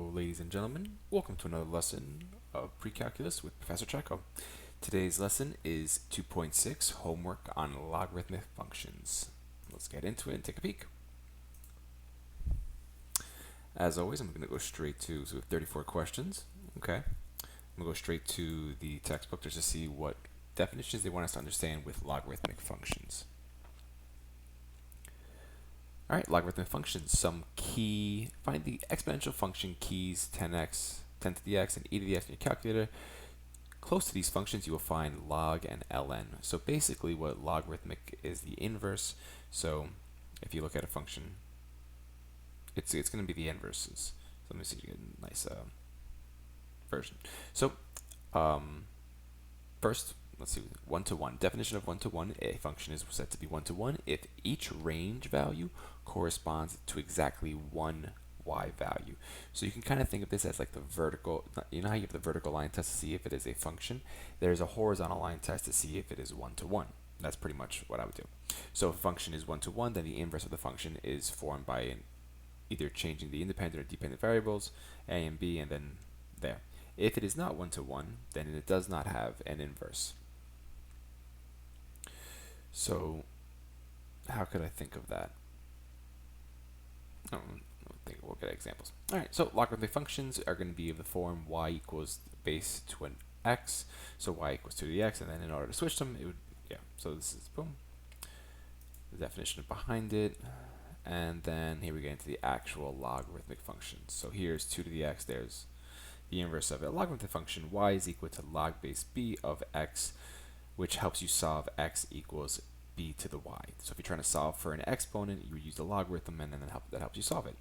ladies and gentlemen. Welcome to another lesson of Pre-Calculus with Professor Checo. Today's lesson is 2.6, homework on logarithmic functions. Let's get into it and take a peek. As always, I'm going to go straight to 34 questions. Okay, I'm going to go straight to the textbook just to see what definitions they want us to understand with logarithmic functions. All right, logarithmic functions. Find the exponential function keys 10x, 10 to the x, and e to the x in your calculator. Close to these functions, you will find log and ln. So basically, what logarithmic is the inverse. So if you look at a function, it's going to be the inverses. So let me see if you get a nice version. So first, let's see, one-to-one. Definition of one-to-one, a function is said to be one-to-one if each range value corresponds to exactly one y value. So you can kind of think of this as like the vertical, you know how you have the vertical line test to see if it is a function? There's a horizontal line test to see if it is one-to-one. That's pretty much what I would do. So if a function is one-to-one, then the inverse of the function is formed by either changing the independent or dependent variables, a and b, and then there. If it is not one-to-one, then it does not have an inverse. So how could I think of that? I think we'll get examples. All right, so logarithmic functions are going to be of the form y equals base to an x, so y equals 2 to the x, and then in order to switch them, it would, so this is, boom, the definition behind it, and then here we get into the actual logarithmic functions. So here's 2 to the x, there's the inverse of it. A logarithmic function y is equal to log base b of x, which helps you solve x equals b to the y. So if you're trying to solve for an exponent, you would use the logarithm, and then that helps you solve it.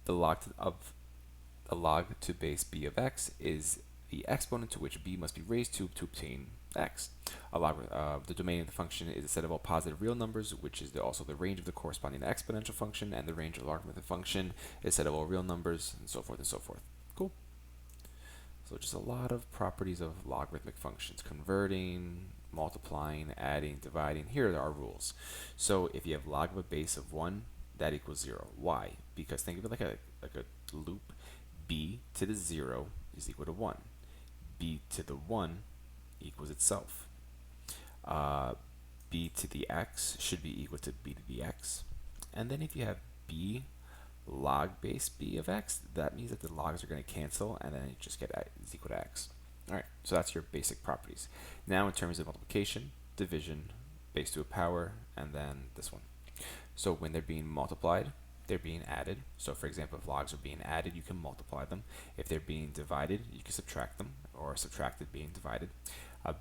The log to base b of x is the exponent to which b must be raised to obtain x. The domain of the function is a set of all positive real numbers, which is also the range of the corresponding exponential function, and the range of the logarithmic function is a set of all real numbers, and so forth and so forth. Cool. So just a lot of properties of logarithmic functions: converting, multiplying, adding, dividing. Here are our rules. So if you have log of a base of 1, that equals 0. Why? Because think of it like a loop. B to the 0 is equal to 1. B to the 1 equals itself. B to the x should be equal to b to the x. And then if you have b log base b of x, that means that the logs are going to cancel, and then you just get is equal to x. Alright, so that's your basic properties. Now in terms of multiplication, division, base to a power, and then this one. So when they're being multiplied, they're being added. So for example, if logs are being added, you can multiply them. If they're being divided, you can subtract them, or subtracted being divided.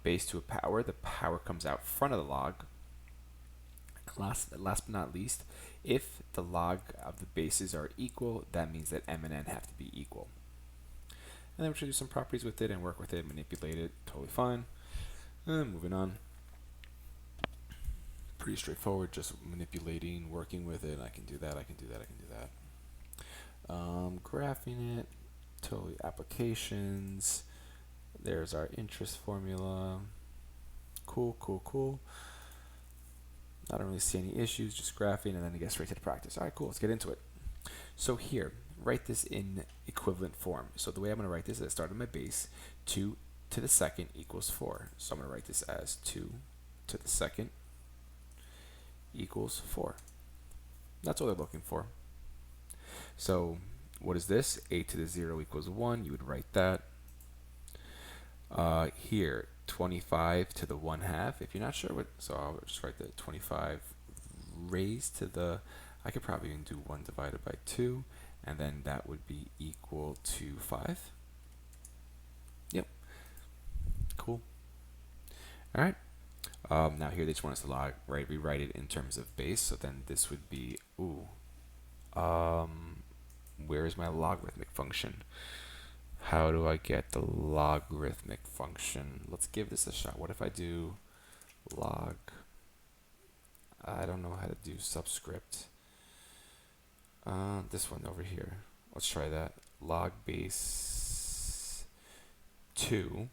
Base to a power, the power comes out front of the log. Last but not least, if the log of the bases are equal, that means that m and n have to be equal. And then we should do some properties with it and work with it, manipulate it, totally fine. Moving on. Pretty straightforward, just manipulating, working with it. I can do that, I can do that, I can do that. Graphing it, totally applications. There's our interest formula. Cool, cool, cool. I don't really see any issues, just graphing, and then get straight to the practice. All right, cool, let's get into it. So here, write this in equivalent form. So the way I'm going to write this is I start at my base, 2 to the second equals 4. So I'm going to write this as 2 to the second equals 4. That's what they're looking for. So what is this? 8 to the 0 equals 1. You would write that. Here, 25 to the 1/2. If you're not sure what, so I'll just write the 25 raised to the, I could probably even do 1 divided by 2, and then that would be equal to 5. Yep. Cool. All right. Now here they just want us to rewrite it in terms of base. So then this would be, where is my logarithmic function? How do I get the logarithmic function? Let's give this a shot. What if I do log? I don't know how to do subscript. This one over here. Let's try that. Log base 2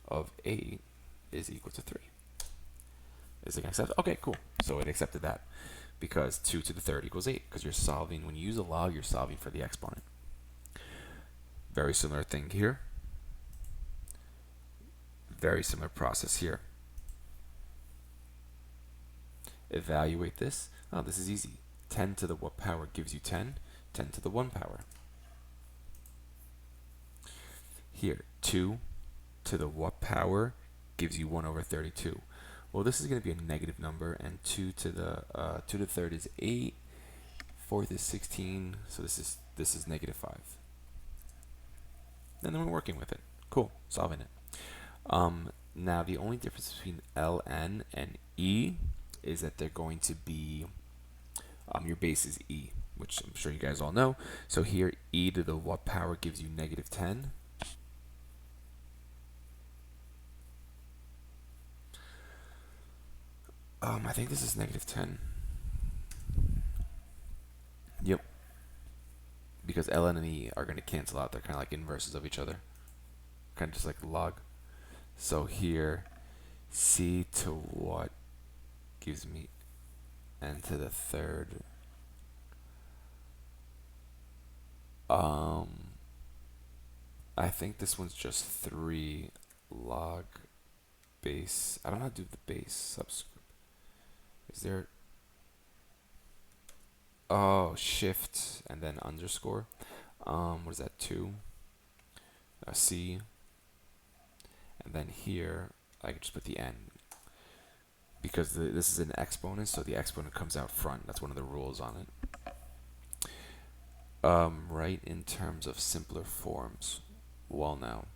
of 8 is equal to 3. Is it going to accept? Okay, cool. So it accepted that. because 2 to the third equals 8, because you're solving, when you use a log, you're solving for the exponent. Very similar thing here. Very similar process here. Evaluate this. Oh, this is easy. 10 to the what power gives you 10? 10 to the 1 power. Here, 2 to the what power gives you 1 over 32. Well, this is going to be a negative number, and 2 to the third is 8, fourth is 16, so this is negative 5. And then we're working with it. Cool, solving it. Now the only difference between ln and e is that they're going to be, your base is e, which I'm sure you guys all know. So here, e to the what power gives you negative 10. I think this is negative 10. Yep. Because ln and e are going to cancel out. They're kind of like inverses of each other. Kind of just like log. So here, c to what gives me n to the third. I think this one's just 3 log base. I don't know how to do the base subscript. Is there? Oh, shift and then underscore. What is that? 2. C. And then here, I could just put the n. Because this is an exponent, so the exponent comes out front. That's one of the rules on it. Right, in terms of simpler forms. Well, now.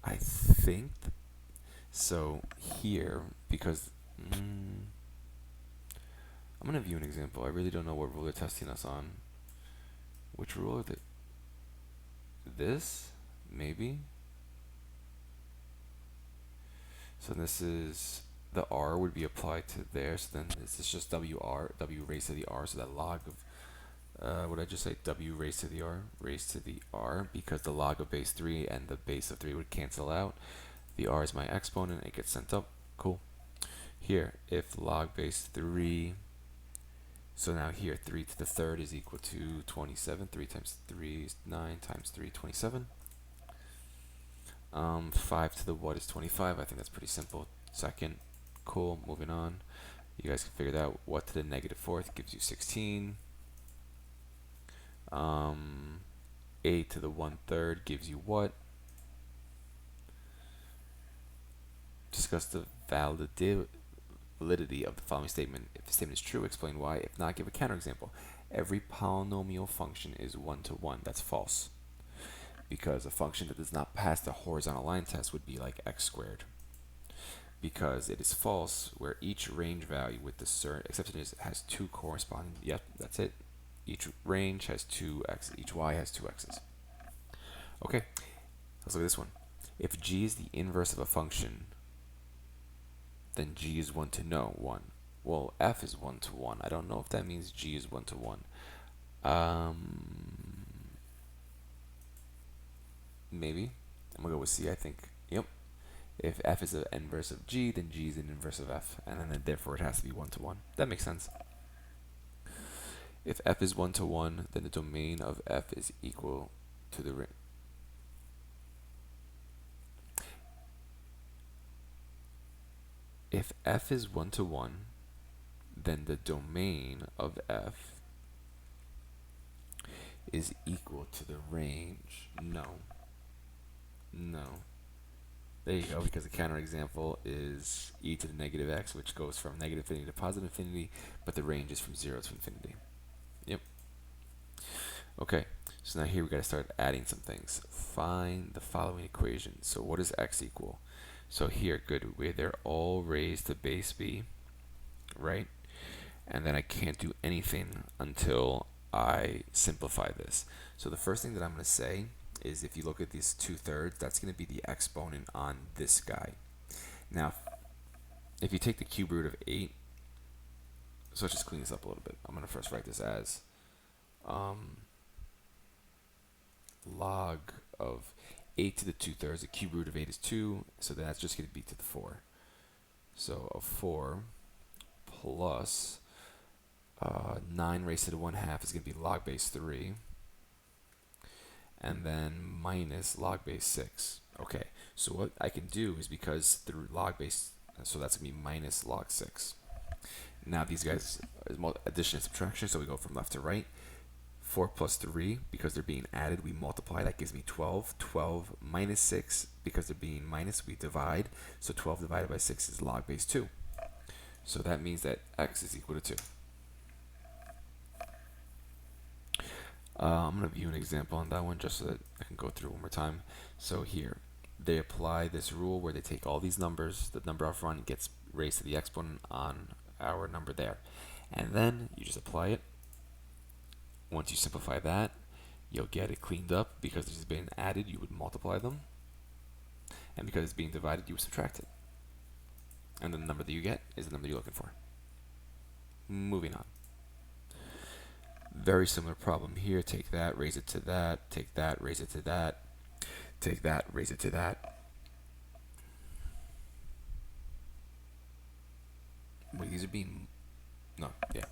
I think so here, because I'm gonna view an example. I really don't know what rule they're testing us on. Which rule are they? This, maybe. So this is the r would be applied to there. So then this is just w raised to the r. So that log of what did I just say? W raised to the r, because the log of base 3 and the base of 3 would cancel out. The r is my exponent. It gets sent up. Cool. Here, if log base 3, so now here 3 to the third is equal to 27. 3 times 3 is 9, times 3, 27. 5 to the what is 25. I think that's pretty simple. Second. Cool. Moving on. You guys can figure that out. What to the negative fourth gives you 16. 8 to the 1/3 gives you what? Discuss the validity of the following statement. If the statement is true, explain why. If not, give a counterexample. Every polynomial function is 1 to 1. That's false. Because a function that does not pass the horizontal line test would be like x squared. Because it is false where each range value with the certain exception is has 2 corresponding. Yep, that's it. Each range has 2 x's. Each y has 2 x's. Okay, let's look at this one. If g is the inverse of a function, then g is 1 to 1. Well, f is 1 to 1. I don't know if that means g is 1 to 1. Maybe. I'm going to go with C, I think. Yep. If f is an inverse of g, then g is an inverse of f. And then therefore it has to be 1 to 1. That makes sense. If f is 1 to 1, then the domain of f is equal to the ring. If f is 1 to 1, then the domain of f is equal to the range. No. There you go, because the counterexample is e to the negative x, which goes from negative infinity to positive infinity, but the range is from 0 to infinity. Yep. Okay, so now here we got to start adding some things. Find the following equation. So what does x equal? So here, good, they're all raised to base b, right? And then I can't do anything until I simplify this. So the first thing that I'm going to say is if you look at these 2/3, that's going to be the exponent on this guy. Now, if you take the cube root of 8, so let's just clean this up a little bit. I'm going to first write this as um, log of 8 to the 2/3, the cube root of 8 is 2, so that's just going to be to the 4. So a 4 plus 9 raised to the 1/2 is going to be log base 3, and then minus log base 6. Okay, so what I can do is, because the log base, so that's going to be minus log 6. Now these guys is addition and subtraction, so we go from left to right. 4 plus 3, because they're being added, we multiply. That gives me 12. 12 minus 6, because they're being minus, we divide. So 12 divided by 6 is log base 2. So that means that x is equal to 2. I'm going to view an example on that one just so that I can go through one more time. So here, they apply this rule where they take all these numbers, the number up front gets raised to the exponent on our number there. And then you just apply it. Once you simplify that, you'll get it cleaned up. Because this has been added, you would multiply them. And because it's being divided, you would subtract it. And the number that you get is the number you're looking for. Moving on. Very similar problem here. Take that, raise it to that. Take that, raise it to that. Take that, raise it to that. Wait, these are being... No, yeah.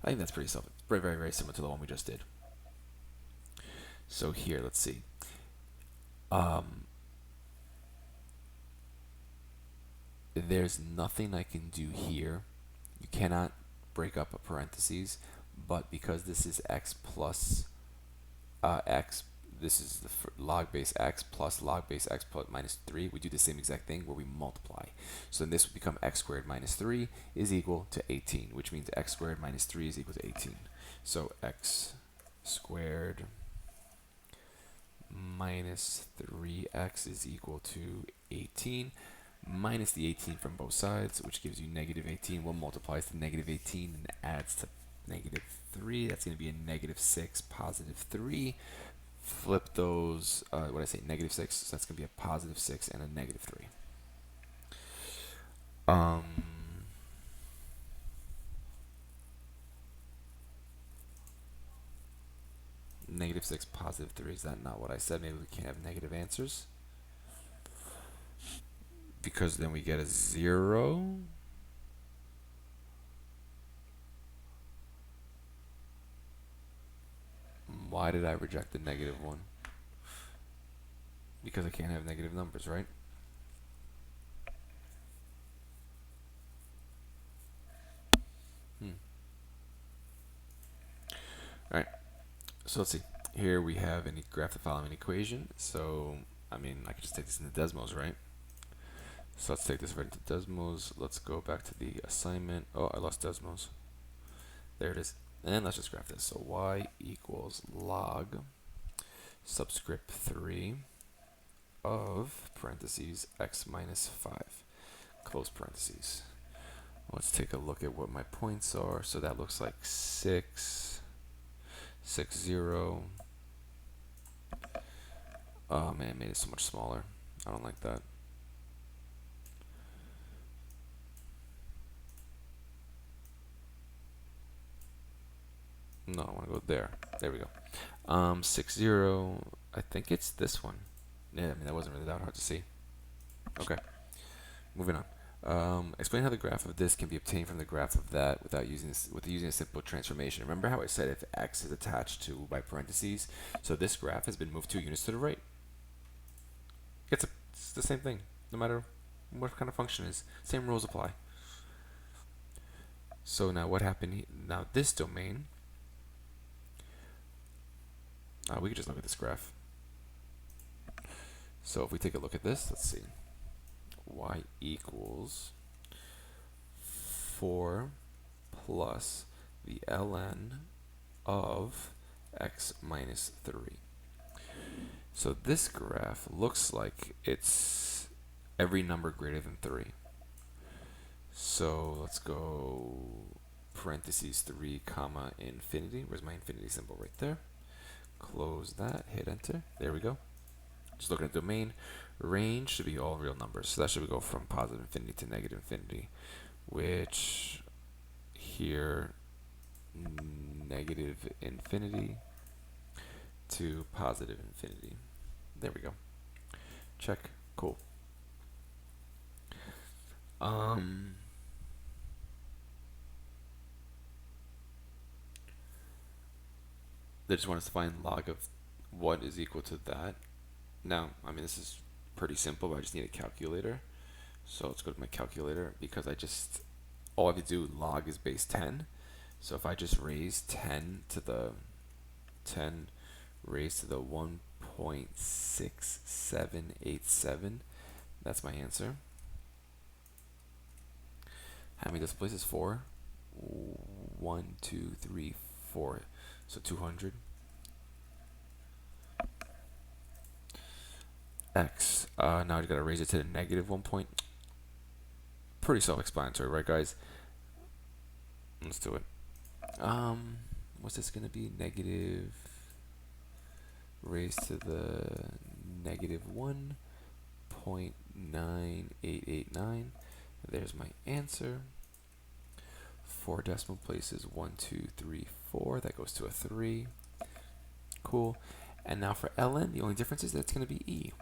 I think that's pretty simple. Very, very, very similar to the one we just did. So here, let's see. There's nothing I can do here. You cannot break up a parentheses, but because this is x plus x, this is the log base x plus log base x plus minus 3, we do the same exact thing where we multiply. So then this would become x squared minus 3 is equal to 18, which means x squared minus 3 is equal to 18. So x squared minus 3x is equal to 18, minus the 18 from both sides, which gives you negative 18. We'll multiply to negative 18 and adds to negative 3. That's going to be a negative 6, positive 3. Flip those, what did I say, negative 6, so that's going to be a positive 6 and a negative 3. Negative 6, positive 3, is that not what I said? Maybe we can't have negative answers. Because then we get a 0. Why did I reject the negative one? Because I can't have negative numbers, right? Alright, so let's see. Here we have any graph the following equation. So, I mean, I can just take this into Desmos, right? So let's take this right into Desmos. Let's go back to the assignment. Oh, I lost Desmos. There it is. And let's just graph this. So y equals log subscript 3 of parentheses x minus 5, close parentheses. Let's take a look at what my points are. So that looks like 6, 6, 0. Oh man, it made it so much smaller. I don't like that. No, I want to go there. There we go. 6, 0. I think it's this one. Yeah, I mean, that wasn't really that hard to see. Okay, moving on. Explain how the graph of this can be obtained from the graph of that without using using a simple transformation. Remember how I said if x is attached to by parentheses? So this graph has been moved 2 units to the right. It's the same thing, no matter what kind of function it is. Same rules apply. So now what happened? Now this domain. We could just look at this graph. So if we take a look at this, let's see. Y equals 4 plus the ln of x minus 3. So this graph looks like it's every number greater than 3. So let's go parentheses 3 comma infinity. Where's my infinity symbol? Right there. Close that, hit enter. There we go. Just looking at domain. Range should be all real numbers. So that should go from positive infinity to negative infinity, which here negative infinity to positive infinity. There we go. Check. Cool. They just want us to find log of what is equal to that. Now, I mean, this is pretty simple, but I just need a calculator. So let's go to my calculator because all I have to do log is base 10. So if I just raise 10 raised to the 1.6787, that's my answer. How many decimal places? 4. 1, 2, 3, 4. So 200. X. Now you gotta raise it to the negative 1 point. Pretty self-explanatory, right, guys? Let's do it. What's this gonna be? Negative raised to the negative 1.9889. There's my answer. 4 decimal places, 1, 2, 3, 4. That goes to a 3. Cool. And now for ln, the only difference is that it's going to be e.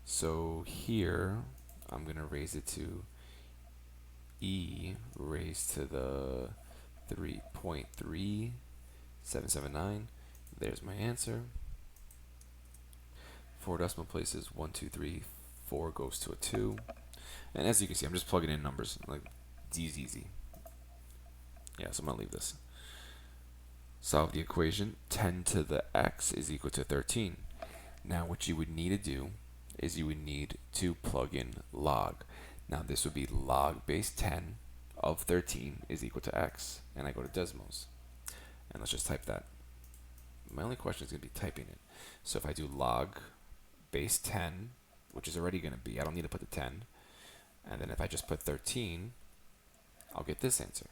So here, I'm going to raise it to e raised to the 3.3779. There's my answer. 4 decimal places, 1, 2, 3, 4 goes to a 2. And as you can see, I'm just plugging in numbers. Like, easy. Yeah, so I'm going to leave this. Solve the equation. 10 to the x is equal to 13. Now what you would need to do is you would need to plug in log. Now this would be log base 10 of 13 is equal to x. And I go to Desmos. And let's just type that. My only question is going to be typing it. So if I do log base 10, which is already going to be, I don't need to put the 10. And then if I just put 13, I'll get this answer.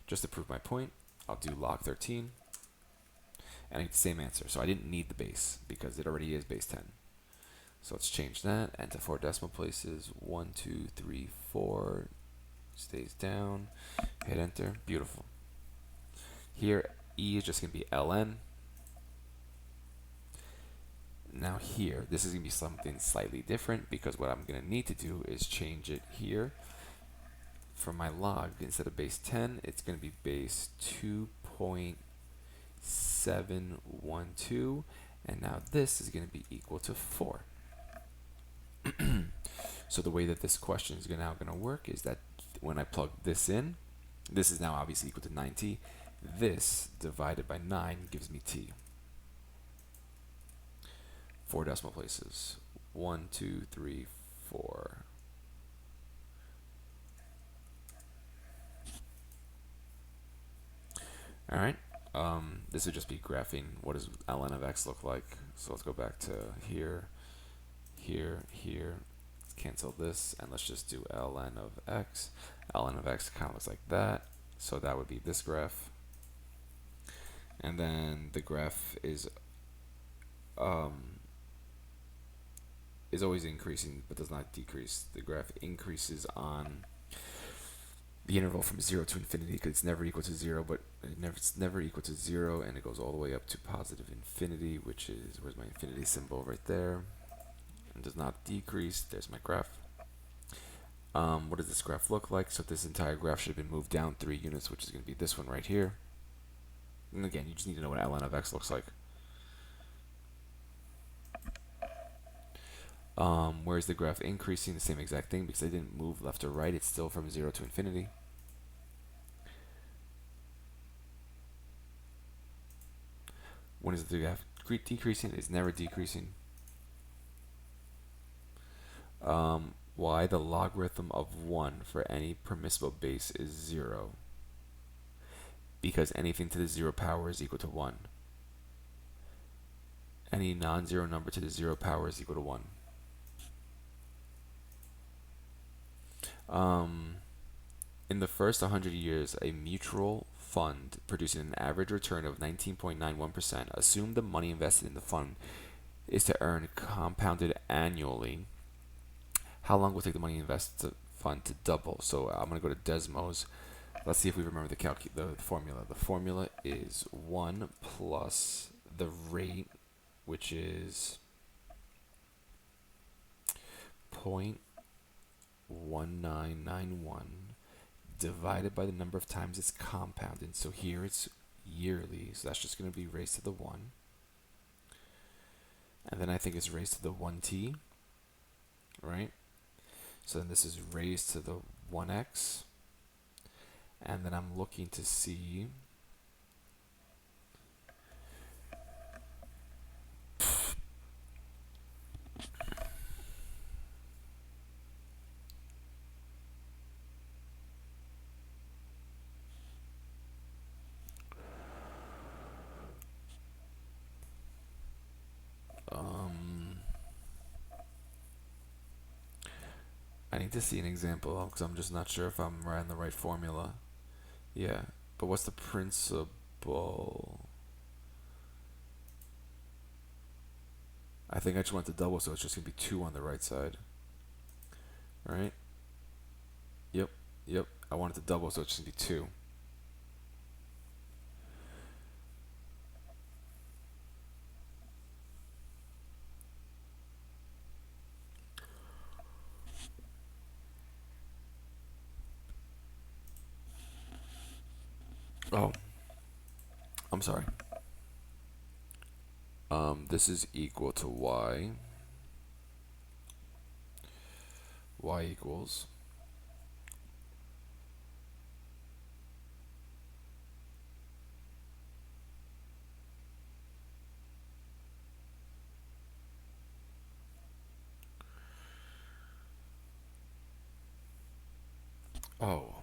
Just to prove my point, I'll do log 13. And I get the same answer. So I didn't need the base because it already is base 10. So let's change that. And to 4 decimal places. 1, 2, 3, 4. Stays down. Hit enter. Beautiful. Here, e is just going to be ln. Now here, this is going to be something slightly different because what I'm going to need to do is change it here. For my log, instead of base 10, it's going to be base 2.712, and now this is going to be equal to 4. So the way that this question is now going to work is that when I plug this in, this is now obviously equal to 9t. This divided by 9 gives me t. 4 decimal places. 1, 2, 3, 4. Alright, this would just be graphing what does ln of x look like. So let's go back to here, here. Let's cancel this, and let's just do ln of x. ln of x kind of looks like that. So that would be this graph. And then the graph is always increasing but does not decrease. The graph increases on the interval from 0 to infinity because it's never equal to 0, but it's never equal to 0, and it goes all the way up to positive infinity, which is, where's my infinity symbol? Right there. And does not decrease. There's my graph. What does this graph look like? So this entire graph should have been moved down 3 units, which is going to be this one right here. And again, you just need to know what ln of x looks like. Where's the graph increasing? The same exact thing because I didn't move left or right. It's still from 0 to infinity. When is the graph decreasing? It's never decreasing. Why the logarithm of 1 for any permissible base is 0? Because anything to the 0 power is equal to 1. Any non-zero number to the 0 power is equal to 1. In the first 100 years, a mutual fund producing an average return of 19.91%, assume the money invested in the fund is to earn compounded annually. How long will it take the money invested in the fund to double? So I'm going to go to Desmos. Let's see if we remember the formula. The formula is 1 plus the rate, which is 0.1991 divided by the number of times it's compounded. So here it's yearly, so that's just going to be raised to the 1. And then I think it's raised to the 1t, right? So then this is raised to the 1x. And then I'm looking to see I need to see an example because I'm just not sure if I'm writing the right formula. Yeah, but what's the principle? I think I just want to double, so it's just going to be 2 on the right side. Right? Yep, yep. I want it to double, so it's just going to be 2. Oh, I'm sorry. This is equal to y. Y equals. Oh,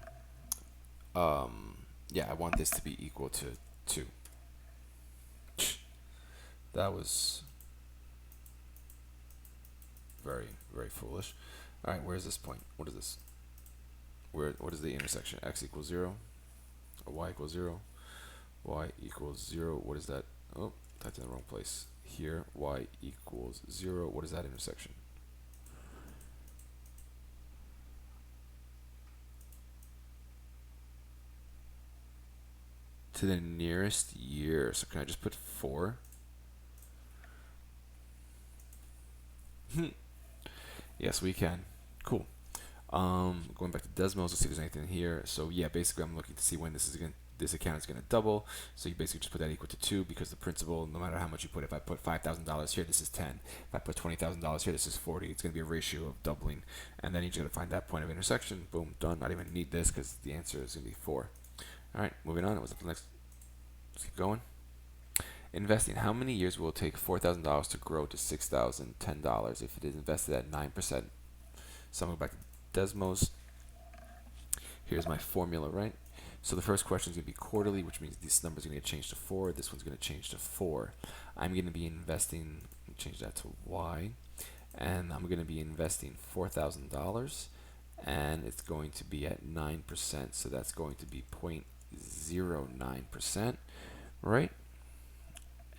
yeah, I want this to be equal to 2. That was very, very foolish. All right, where's this point? What is this? What is the intersection? X equals 0, or y equals 0, y equals 0. What is that? Oh, typed in the wrong place. Here, y equals 0. What is that intersection? To the nearest year. So can I just put 4? Yes, we can. Cool. Going back to Desmos, let's see if there's anything here. So yeah, basically I'm looking to see when this account is going to double. So you basically just put that equal to 2 because the principal, no matter how much you put, if I put $5,000 here, this is 10. If I put $20,000 here, this is 40. It's going to be a ratio of doubling. And then you're going to find that point of intersection. Boom, done. Not even need this because the answer is going to be 4. All right, moving on. What's up next? Let's keep going. Investing. How many years will it take $4,000 to grow to $6,010 if it is invested at 9%? So I'm going back to Desmos. Here's my formula, right? So the first question is going to be quarterly, which means this number is going to get changed to 4. This one's going to change to 4. I'm going to be investing, change that to Y, and I'm going to be investing $4,000, and it's going to be at 9%, so that's going to be 0.09%, right?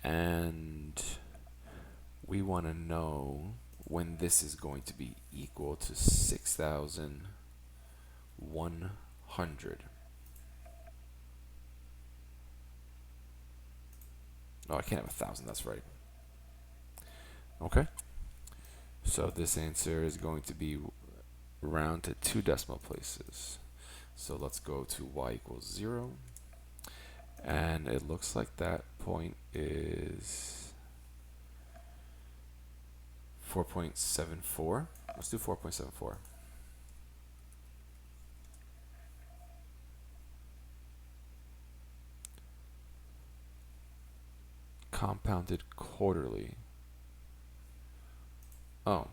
And we want to know when this is going to be equal to 6,100. Oh, I can't have 1,000. That's right. Okay. So this answer is going to be round to 2 decimal places. So let's go to y equals 0. And it looks like that point is 4.74. Let's do 4.74. Compounded quarterly. Oh.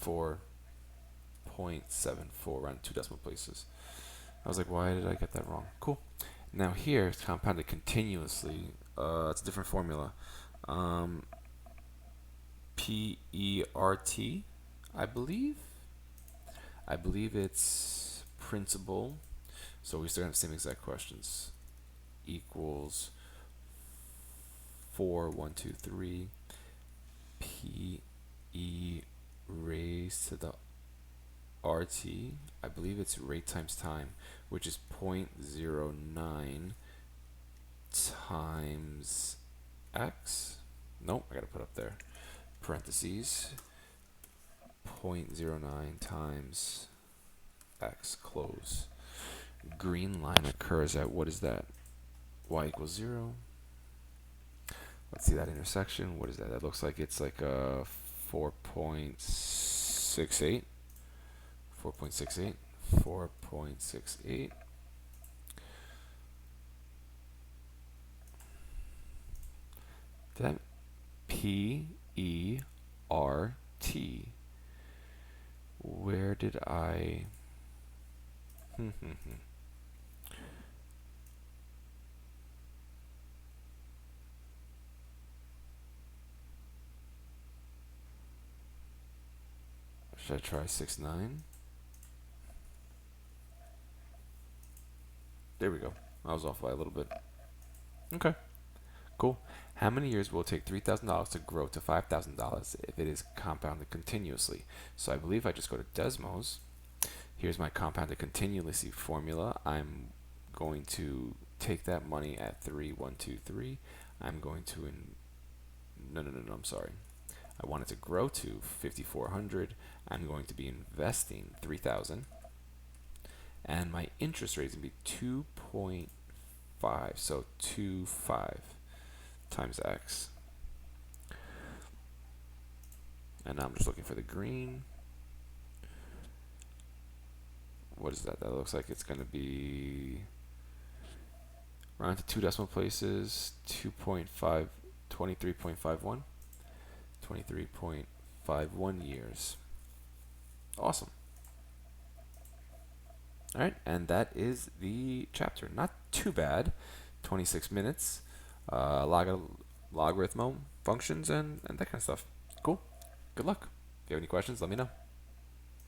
4.74, around 2 decimal places. I was like, why did I get that wrong? Cool. Now here, it's compounded continuously. It's a different formula. PERT, I believe. I believe it's principal. So we still have the same exact questions. Equals 4, 1, 2, 3, PE raised to the RT, I believe it's rate times time, which is 0.09 times x. Nope, I gotta put up there parentheses 0.09 times x, close. Green line occurs at, what is that? Y equals 0. Let's see that intersection. What is that? That looks like it's like a 4.68. 4.68. 4.68. That PERT. Where did I? Should I try 6.9? There we go. I was off by a little bit. Okay, cool. How many years will it take $3,000 to grow to $5,000 if it is compounded continuously? So I believe I just go to Desmos. Here's my compounded continuously formula. I'm going to take that money at 3,123. I'm going to no, I'm sorry. I want it to grow to 5,400. I'm going to be investing 3,000, and my interest rate is going to be 2.5. So 2.5 times x. And now I'm just looking for the green. What is that? That looks like it's going to be round to 2 decimal places, 2.5, 23.51. 23.51 years. Awesome. All right, and that is the chapter. Not too bad. 26 minutes. Logarithm functions and that kind of stuff. Cool. Good luck. If you have any questions, let me know.